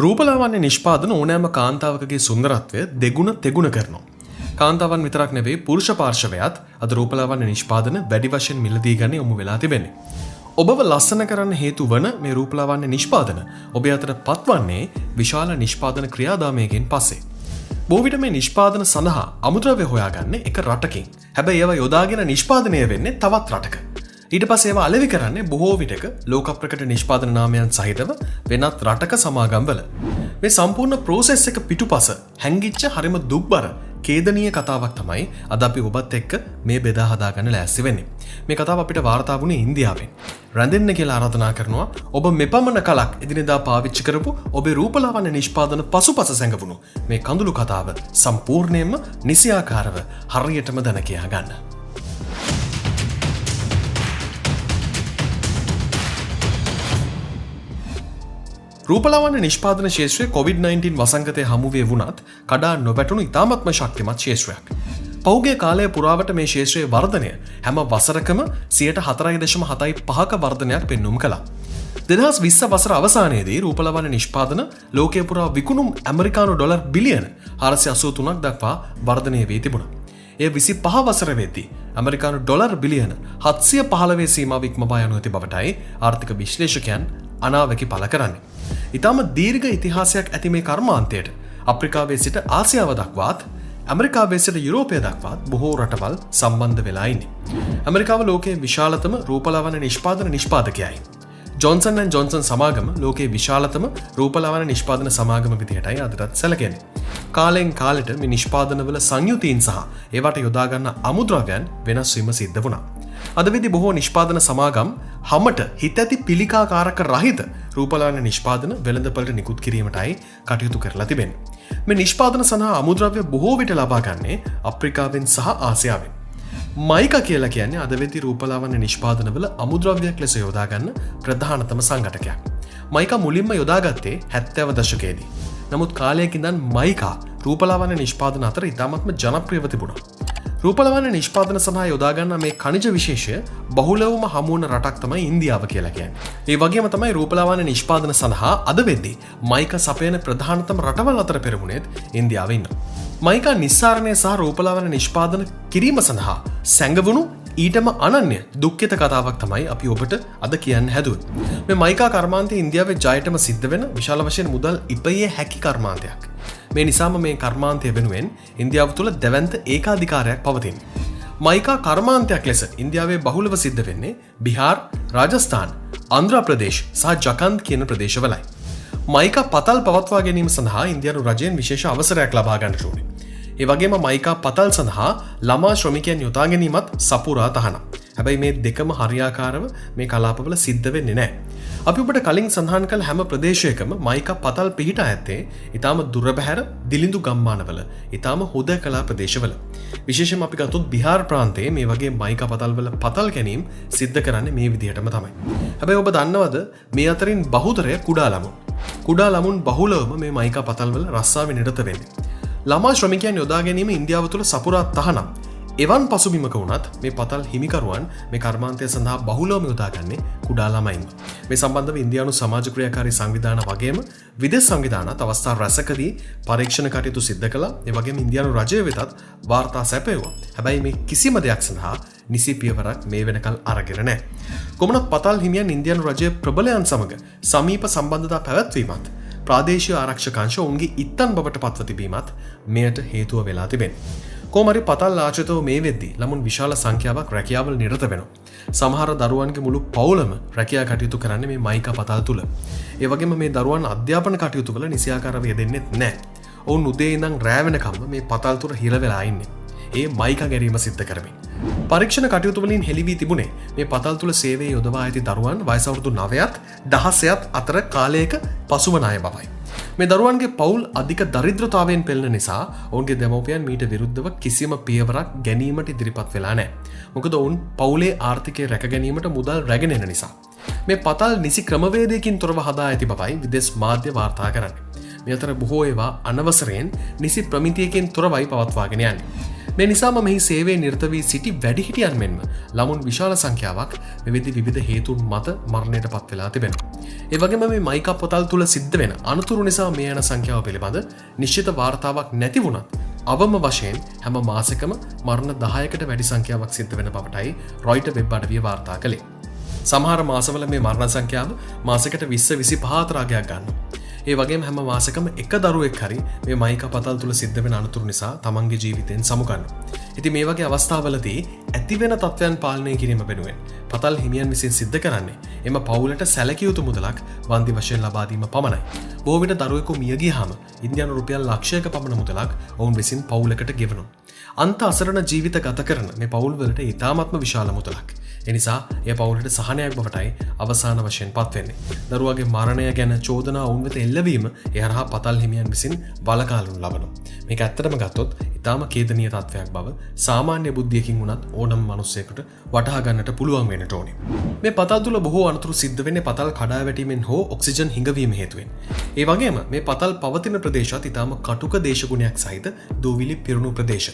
රූපලාවන්‍ය නිෂ්පාදන ඕනෑම කාන්තාවකගේ සුන්දරත්වය දෙගුණ තෙගුණ කරනවා. කාන්තාවන් විතරක් නෙවෙයි පුරුෂ පාර්ශවයත් අද රූපලාවන්‍ය නිෂ්පාදන වැඩි වශයෙන් මිලදී ගන්න යොමු වෙලා තිබෙන්නේ. ඔබව ලස්සන කරන්න හේතු වන මේ රූපලාවන්‍ය නිෂ්පාදන ඔබ අතට පත්වන්නේ විශාල නිෂ්පාදන ක්‍රියාදාමයකින් පස්සේ. බොහෝ විට මේ නිෂ්පාදන සඳහා අමුද්‍රව්‍ය හොයාගන්නේ එක රටකින්. හැබැයි ඒවා යොදාගෙන නිෂ්පාදනය වෙන්නේ තවත් රටක. ඊට පස්සේ ඒවා අලෙවි කරන්නේ බොහෝ විටක ලෝක ප්‍රකට නිෂ්පාදන නාමයන් සහිතව වෙනත් රටක සමාගම්වල. මේ සම්පූර්ණ ප්‍රොසෙස් එක පිටුපස හැංගිච්ච හරිම දුක්බර ඛේදනීය කතාවක් තමයි අද අපි ඔබත් එක්ක මේ බෙදා හදාගන්න ලෑස්ති වෙන්නේ. මේ කතාව අපිට වාර්තා වුණේ ඉන්දියාවෙන්. රැඳෙන්න කියලා ආරාධනා කරනවා ඔබ මෙපමණ කලක් එදිනෙදා පාවිච්චි කරපු ඔබේ රූපලාවන්‍ය නිෂ්පාදන පසුපස සැඟවුණු මේ කඳුළු කතාව සම්පූර්ණයෙන්ම නිසියාකාරව හරියටම දැන කියා ගන්න. රූපලාවන්‍ය නිෂ්පාදන ශේෂ්ත්‍රය COVID-19 වසංගතය හමුවේ වුණත් කඩා නොවැටුණු ඉතාමත්ම ශක්තිමත් ශේෂ්ත්‍රයක්. පෞගේ කාලය පුරාවට මේ ශේෂ්ත්‍රයේ වර්ධනය හැම වසරකම 4.75% වර්ධනයක් පෙන්නුම් කළා. 2020 වසර අවසානයේදී රූපලාවන්‍ය නිෂ්පාදන ලෝකයේ පුරා විකුණුම් ඇමරිකානු ඩොලර් බිලියන 483ක් දක්වා වර්ධනය වී තිබුණා. ඒ 25 වසර වෙද්දී ඇමරිකානු ඩොලර් බිලියන 715 සීමාව ඉක්මවා යනු ඇති බවටයි ආර්ථික විශ්ලේෂකයන් අනාවැකි පළ කරන්නේ. ඉතාම දීර්ඝ ඉතිහාසයක් ඇති මේ කර්මාන්තයට අප්‍රිකාවේ සිට ආසියාව දක්වාත් ඇමරිකාවේ සිට යුරෝපය දක්වාත් බොහෝ රටවල් සම්බන්ධ වෙලා ඉන්නේ. ඇමරිකාව ලෝකයේ විශාලතම රූපලාවන්‍ය නිෂ්පාදන නිෂ්පාදකයයි. ජොන්සන් ඇන්ඩ් ජොන්සන් සමාගම ලෝකයේ විශාලතම රූපලාවන්‍ය නිෂ්පාදන සමාගම විදිහටයි අදටත් සැලකෙන්නේ. කාලෙන් කාලෙට මේ නිෂ්පාදනවල සංයුතීන් සහ ඒවට යොදා ගන්න අමුද්‍රව්‍යයන් වෙනස් වීම සිද්ධ වුණා. අද වෙද්දී බොහෝ නිෂ්පාදන සමාගම් හැමට හිත ඇති පිළිකාකාරක රහිත රූපලාවන්‍ය නිෂ්පාදන වෙළඳපළට නිකුත් කිරීමටයි කටයුතු කරලා තිබෙන්නේ. මේ නිෂ්පාදන සඳහා අමුද්‍රව්‍ය බොහෝ විට ලබා ගන්නේ අප්‍රිකාවෙන් සහ ආසියාවෙන්. මයිකා කියලා කියන්නේ අද වෙද්දී රූපලාවන්‍ය නිෂ්පාදනවල අමුද්‍රව්‍යයක් ලෙස යොදා ගන්න ප්‍රධානතම සංඝටකයක්. මයිකා මුලින්ම යොදාගත්තේ 70 දශකයේදී. නමුත් කාලයක ඉඳන් මයිකා රූපලාවන්‍ය නිෂ්පාදන අතර ඉතාමත්ම ජනප්‍රියව තිබුණා. රූපලාවන්‍ය නිෂ්පාදන සඳහා යොදා ගන්න මේ ඛනිජ විශේෂය බහුලවම හමු වන රටක් තමයි ඉන්දියාව කියලා කියන්නේ. ඒ වගේම තමයි රූපලාවන්‍ය නිෂ්පාදන සඳහා අද වෙද්දී මයිකා සපයන ප්‍රධානතම රටවල් අතර පෙරමුණේත් ඉන්දියාව ඉන්නවා. මයිකා නිස්සාරණය සහ රූපලාවන්‍ය නිෂ්පාදන කිරීම සඳහා සැඟවුණු ඊටම අනන්‍ය දුක්ඛිත කතාවක් තමයි අපි ඔබට අද කියන්න හැදුවේ. මේ මයිකා කර්මාන්තය ඉන්දියාවේ ජයටම සිද්ධ වෙන විශාල වශයෙන් මුදල් ඉපැයිය හැකි කර්මාන්තයක්. මේ නිසාම මේ කර්මාන්තය වෙනුවෙන් ඉන්දියාව තුළ දැවැන්ත ඒකාධිකාරයක් පවතින්නේ. මයිකා කර්මාන්තයක් ලෙස ඉන්දියාවේ බහුලව සිද්ධ වෙන්නේ බිහාර්, රාජස්ථාන්, ආන්ධ්‍ර ප්‍රදේශ සහ ජකන්ද් කියන ප්‍රදේශවලයි. මයිකා පතල් පවත්වා ගැනීම සඳහා ඉන්දියානු රජයෙන් විශේෂ අවසරයක් ලබා ගන්නට ඕනේ. ඒ වගේම මයිකා පතල් සඳහා ළමා ශ්‍රමිකයන් යොදා ගැනීමත් සපුරා තහනම්. හැබැයි මේ දෙකම හරියාකාරව මේ කලාපවල සිද්ධ වෙන්නේ නැහැ. අපි ඔබට කලින් සඳහන් කළ හැම ප්‍රදේශයකම මයිකා පතල් පිහිටා ඇත්තේ ඊටාම දුර බැහැර දිලිඳු ගම්මානවල, ඊටාම හුදකලා ප්‍රදේශවල. විශේෂයෙන්ම අපි ගත්තොත් බිහාර් ප්‍රාන්තයේ මේ වගේ මයිකා පතල්වල පතල් ගැනීම සිද්ධ කරන්නේ මේ විදිහටම තමයි. හැබැයි ඔබ දන්නවද මේ අතරින් බහුතරය කුඩා ළමුන්. කුඩා ළමුන් බහුලවම මේ මයිකා පතල්වල රස්සාවේ නිරත වෙන්නේ. ළමා ශ්‍රමිකයන් යොදා ගැනීම ඉන්දියාව තුළ සපුරා තහනම්. එවන් පසුබිමක වුණත් මේ පතල් හිමිකරුවන් මේ කර්මාන්තය සඳහා බහුලවම යොදාගන්නේ කුඩා ළමයින්ව. මේ සම්බන්ධව ඉන්දියානු සමාජ ක්‍රියාකාරී සංවිධාන වගේම විදේශ සංවිධානත් අවස්ථා රැසකදී පරීක්ෂණ කටයුතු සිද්ධ කළා. ඒ වගේම ඉන්දියානු රජය වෙතත් වාර්තා සැපයුවා. හැබැයි මේ කිසිම දෙයක් සඳහා නිසි පියවරක් මේ වෙනකල් අරගෙන නැහැ. කොමුණත් පතල් හිමියන් ඉන්දියානු රජයේ ප්‍රබලයන් සමග සමීප සම්බන්ධතා පැවැත්වීමත් ප්‍රාදේශීය ආරක්ෂක අංශ ඔවුන්ගේ ඉත්තන් බවට පත්ව තිබීමත් මෙයට හේතුව වෙලා තිබෙනවා. කොමරි පතල් ආශ්‍රිතව මේ වෙද්දී ළමුන් විශාල සංඛ්‍යාවක් රැකියාවල නිරත වෙනවා. සමහර දරුවන්ගේ මුළු පවුලම රැකියා කටයුතු කරන්නේ මේ මයිකා පතල් තුල. ඒ වගේම මේ දරුවන් අධ්‍යාපන කටයුතු වල නිසියාකාරව යෙදෙන්නේ නැහැ. ඔවුන් උදේ ඉඳන් රෑ වෙනකම්ම මේ පතල් තුර හිර වෙලා ඉන්නේ. ඒ මයිකා ගැනීම සිද්ධ කරමින්. පරීක්ෂණ කටයුතු වලින් හෙළි වී තිබුණේ මේ පතල් තුල සේවයේ යොදවා ඇති දරුවන් වයස අවුරුදු 9ත් 16ත් අතර කාලයක පසුවන අය බවයි. මේ දරුවන්ගේ පවුල් අධික දරිද්‍රතාවයෙන් පෙළෙන නිසා ඔවුන්ගේ දෙමව්පියන් මීට විරුද්ධව කිසිම පියවරක් ගැනීමට ඉදිරිපත් වෙලා නැහැ. මොකද ඔවුන් පවුලේ ආර්ථිකය රැක ගැනීමට මුදල් රැගෙන එන නිසා. මේ පතල් නිසි ක්‍රමවේදයකින් තොරව හදා ඇති බවයි විදේශ මාධ්‍ය වාර්තා කරන්නේ. මේ අතර බොහෝ ඒවා අනවසරයෙන් නිසි ප්‍රමිතියකින් තොරවයි පවත්වාගෙන යන්නේ. මේ නිසාම මෙහි සේවයේ නිරත වී සිටි වැඩිහිටියන් මෙන්ම ළමුන් විශාල සංඛ්‍යාවක් මෙවැනි විවිධ හේතුන් මත මරණයට පත් වෙලා තිබෙනවා. ඒ වගේම මේ මයිකා පොතල් තුල සිද්ධ වෙන අනතුරු නිසා මේ යන සංඛ්‍යාව පිළිබඳ නිශ්චිත වාර්තාවක් නැති වුණත් අවම වශයෙන් හැම මාසෙකම මරණ 10කට වැඩි සංඛ්‍යාවක් සිද්ධ වෙන බවටයි රොයිටර් වෙබ් අඩවිය වාර්තා කළේ. සමහර මාසවල මේ මරණ සංඛ්‍යාව මාසයකට 20-25 අතරාගයක් ගන්නවා. ඒ වගේම හැම මාසකම එක දරුවෙක් හරි මේ මයිකා පතල් තුල සිද්ධ වෙන අනතුරු නිසා තමන්ගේ ජීවිතෙන් සමුගන්නවා. ඉතින් මේ වගේ අවස්ථාවලදී ඇතිවෙන තත්ත්වයන් පාලනය කිරීම වෙනුවෙන් පතල් හිමියන් විසින් සිද්ධ කරන්නේ එම පවුලට සැලකිය යුතු මුදලක් වන්දි වශයෙන් ලබා දීම පමණයි. බොහෝ විට දරුවෙකු මිය ගියාම ඉන්දියානු රුපියල් ලක්ෂයක පමණ මුදලක් ඔවුන් විසින් පවුලකට ගෙවනවා. අන්ත අසරණ ජීවිත ගත කරන මේ පවුල් වලට ඉතාමත්ම විශාල මුදලක්. එනිසා එය පවුලට සහනයක් බවටයි අවසාන වශයෙන් පත්වෙන්නේ. දරුවාගේ මරණය ගැන චෝදනා ඔවුන් වෙත එල්ලවීම ඒ හරහා පතල් හිමියන් විසින් බලකාලුන් ලබනවා. මේක ඇත්තටම ගත්තොත් ඉතාම ඛේදනීය තත්ත්වයක් බව සාමාන්‍ය බුද්ධියකින් වුණත් ඕනම මිනිසෙකුට වටහා ගන්නට පුළුවන් වෙන්නට ඕනේ. මේ පතල් තුල බොහෝ අනතුරු සිද්ධ වෙන්නේ පතල් කඩා වැටීමෙන් හෝ ඔක්සිජන් හිඟවීම හේතුවෙන්. ඒ වගේම මේ පතල් පවතින ප්‍රදේශات ඉතාම කටුක දේශගුණයක් සහිත දූවිලි පිරුණු ප්‍රදේශ.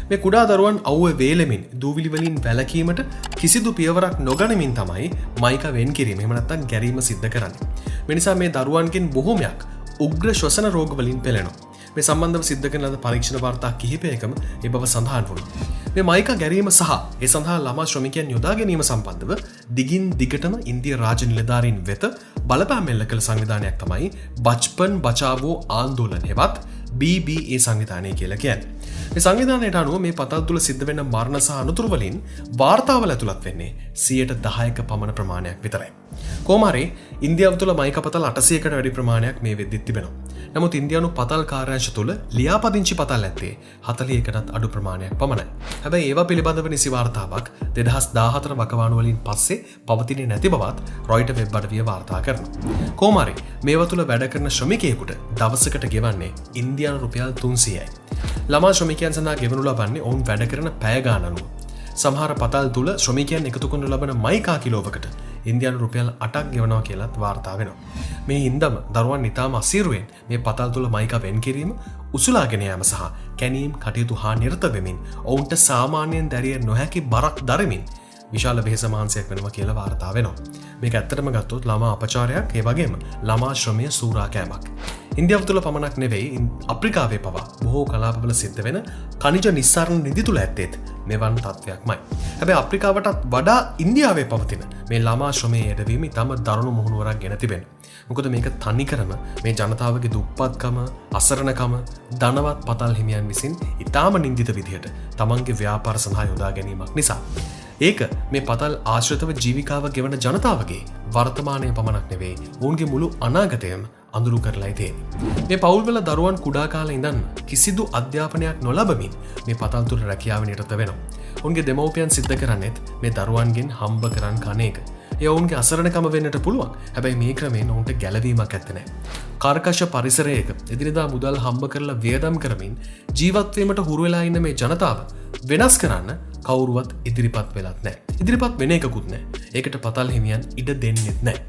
මේ කුඩා දරුවන් අවුවේ වේලෙමින් දූවිලි වලින් වැළකීමට කිසිදු පියවරක් නොගනිමින් තමයි මයිකා වෙන් කිරීම එහෙම නැත්නම් ගැරීම සිද්ධ කරන්නේ. මේ නිසා මේ දරුවන්ගෙන් බොහෝමයක් උග්‍ර ශ්වසන රෝග වලින් පෙළෙනවා. මේ සම්බන්ධව සිද්ධ කරන ලද පරීක්ෂණ වාර්තා කිහිපයකම ඒ බව සඳහන් වුණා. මේ මයිකා ගැරීම සහ ඒ සඳහා ළමා ශ්‍රමිකයන් යොදා ගැනීම සම්බන්ධව දිගින් දිගටම ඉන්දිය රාජ්‍ය නිලධාරීන් වෙත බලපෑම් එල්ල කළ සංවිධානයක් තමයි බච්පන් බචාවෝ ආන්දෝලන හෙවත් BBA සංවිධානය කියලා කියන්නේ. මේ සංවිධානයට අනුව මේ පතල් තුල සිද්ධ වෙන මරණ සහ අනතුරු වලින් වාර්තාවල ඇතුළත් වෙන්නේ 10%ක පමණ ප්‍රමාණයක් විතරයි. කොහොම හරි ඉන්දියාව තුල මයිකා පතල් 800කට වැඩි ප්‍රමාණයක් මේ වෙද්දිත් තිබෙනවා. නමුත් ඉන්දියානු පතල් කාර්යාංශ තුල ලියාපදිංචි පතල් ඇත්තේ 41කටත් අඩු ප්‍රමාණයක් පමණයි. හැබැයි ඒවා පිළිබඳව නිසි වාර්තාවක් 2014 වකවානු වලින් පස්සේ පවතින්නේ නැති බවත් රොයිටර් වෙබ් අඩවිය වාර්තා කරනවා. කොහොම හරි මේවා තුල වැඩ කරන ශ්‍රමිකයෙකුට දවසකට ගෙවන්නේ ඉන්දියානු රුපියල් 300යි. ළමා ශ්‍රමිකයන් සඳහා ගෙවනු ලබන්නේ ඔවුන් වැඩ කරන පැය ගාන අනුව. සමහර පතල් තුල ශ්‍රමිකයන් එකතු කරනු ලබන මයිකා කිලෝවකට ඉන්දියානු රුපියල් 8ක් ගෙවනවා කියලාත් වාර්තා වෙනවා. මේ හින්දාම දරුවන් ඉතාම අසීරුවෙන් මේ පතල් තුල මයිකා වෙන් කිරීම, උසුලාගෙන යාම සහ කැනීම් කටයුතු හා නිරත වෙමින් ඔවුන්ට සාමාන්‍යයෙන් දැරිය නොහැකි බරක් දරමින් විශාල වෙහෙස මහන්සියක් වෙනවා කියලා වාර්තා වෙනවා. මේක ඇත්තටම ගත්තොත් ළමා අපචාරයක්, ඒ වගේම ළමා ශ්‍රමය සූරා කෑමක්. ඉන්දියාව තුළ පමණක් නෙවෙයි අප්‍රිකාවේ පවා බොහෝ කලාපවල සිද්ධ වෙන khනිජ නිස්සාරණ නිදි තුළ ඇත්තේත් මෙවන් තත්ත්වයක්මයි. හැබැයි අප්‍රිකාවටත් වඩා ඉන්දියාවේ පවතින මේ ළමා ශ්‍රමයේ යෙදවීම ඉතාම දරුණු මුහුණුවරක් ගෙන තිබෙනවා. මොකද මේක තනිකරම මේ ජනතාවගේ දුප්පත්කම, අසරණකම ධනවත් පතල් හිමියන් විසින් ඉතාම නින්දිත විදිහට තමන්ගේ ව්‍යාපාර සඳහා යොදා ගැනීමක් නිසා. ඒක මේ පතල් ආශ්‍රිතව ජීවිකාව ගෙවන ජනතාවගේ වර්තමානය පමණක් නෙවෙයි ඔවුන්ගේ මුළු අනාගතයම අඳුරු කරලා තියෙන්නේ. මේ පවුල්වල දරුවන් කුඩා කාලේ ඉඳන් කිසිදු අධ්‍යාපනයක් නොලබමින් මේ පතල් තුල රැකියාව නිරත වෙනවා. ඔවුන්ගේ දෙමව්පියන් සිද්ධ කරන්නේත් මේ දරුවන්ගෙන් හම්බ කරන් කන එක. ඒ ඔවුන්ගේ අසරණකම වෙන්නට පුළුවන්. හැබැයි මේ ක්‍රමයෙන් ඔවුන්ට ගැලවීමක් ඇත්තේ නැහැ. කාර්කශ පරිසරයක එදිනෙදා මුදල් හම්බ කරලා වියදම් කරමින් ජීවත් වීමට හුරු වෙලා ඉන්න මේ ජනතාව වෙනස් කරන්න කවුරුවත් ඉදිරිපත් වෙලත් නැහැ. ඉදිරිපත් වෙන එකකුත් නැහැ. ඒකට පතල් හිමියන් ඉඩ දෙන්නෙත් නැහැ.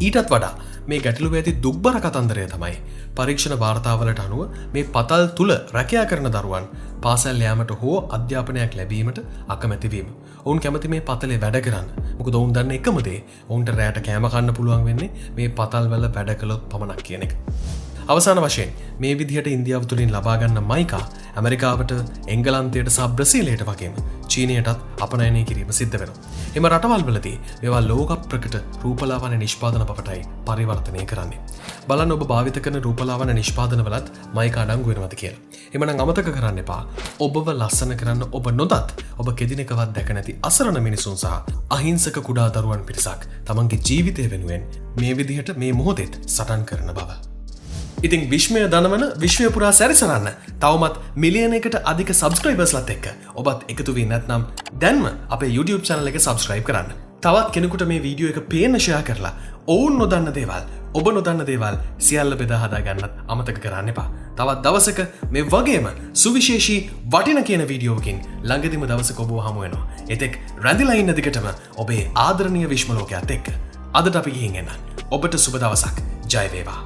ඊටත් වඩා මේ ගැටලුව ඇති දුක්බර කතන්දරය තමයි පරීක්ෂණ වාර්තාවලට අනුව මේ පතල් තුල රැකියා කරන දරුවන් පාසල් යාමට හෝ අධ්‍යාපනයක් ලැබීමට අකමැති වීම. ඔවුන් කැමති මේ පතලේ වැඩ කරන්න. මොකද ඔවුන් දන්නේ එකම දේ ඔවුන්ට රැයට කෑම කන්න පුළුවන් වෙන්නේ මේ පතල් වල වැඩ කළොත් පමණක් කියන එක. අවසාන වශයෙන් මේ විදිහට ඉන්දියාව තුලින් ලබා ගන්න මයිකා ඇමරිකාවට, එංගලන්තයට සහ බ්‍රසීලයට වගේම චීනයටත් අපනයනය කිරීම සිද්ධ වෙනවා. එම රටවල් වලදී මේවා ලෝක ප්‍රකට රූපලාවන්‍ය නිෂ්පාදන බවටයි පරිවර්තනය කරන්නේ. බලන්න ඔබ භාවිත කරන රූපලාවන්‍ය නිෂ්පාදනවලත් මයිකා අඩංගු වෙනවද කියලා. එමනම් අමතක කරන්න එපා. ඔබව ලස්සන කරන්න ඔබ නොදත් ඔබ කෙදිනකවත් දැක නැති අසරණ මිනිසුන් සහ අහිංසක කුඩා දරුවන් පිරිසක් තමන්ගේ ජීවිතය වෙනුවෙන් මේ විදිහට මේ මොහොතේත් සටන් කරන බව. ඉතින් විශ්මය දනවන විශ්වය පුරා සැරිසරන්න තවමත් මිලියනයකට අධික සබස්ක්‍රයිබර්ස්ලත් එක්ක ඔබත් එකතු වී නැත්නම් දැන්ම අපේ YouTube channel එක subscribe කරන්න. තවත් කෙනෙකුට මේ වීඩියෝ එක පේන්න share කරලා ඔවුන් නොදන්න දේවල්, ඔබ නොදන්න දේවල් සියල්ල බෙදා හදා ගන්නත් අමතක කරන්න එපා. තවත් දවසක මේ වගේම සුවිශේෂී වටින කියන වීඩියෝවකින් ළඟදිම දවසක ඔබව හමු වෙනවා. එතෙක් රැඳිලා ඉන්න දිගටම ඔබේ ආදරණීය විශ්ම ලෝකයත් එක්ක. අදට අපි ගිහින් එන්න. ඔබට සුබ දවසක්. ජය වේවා.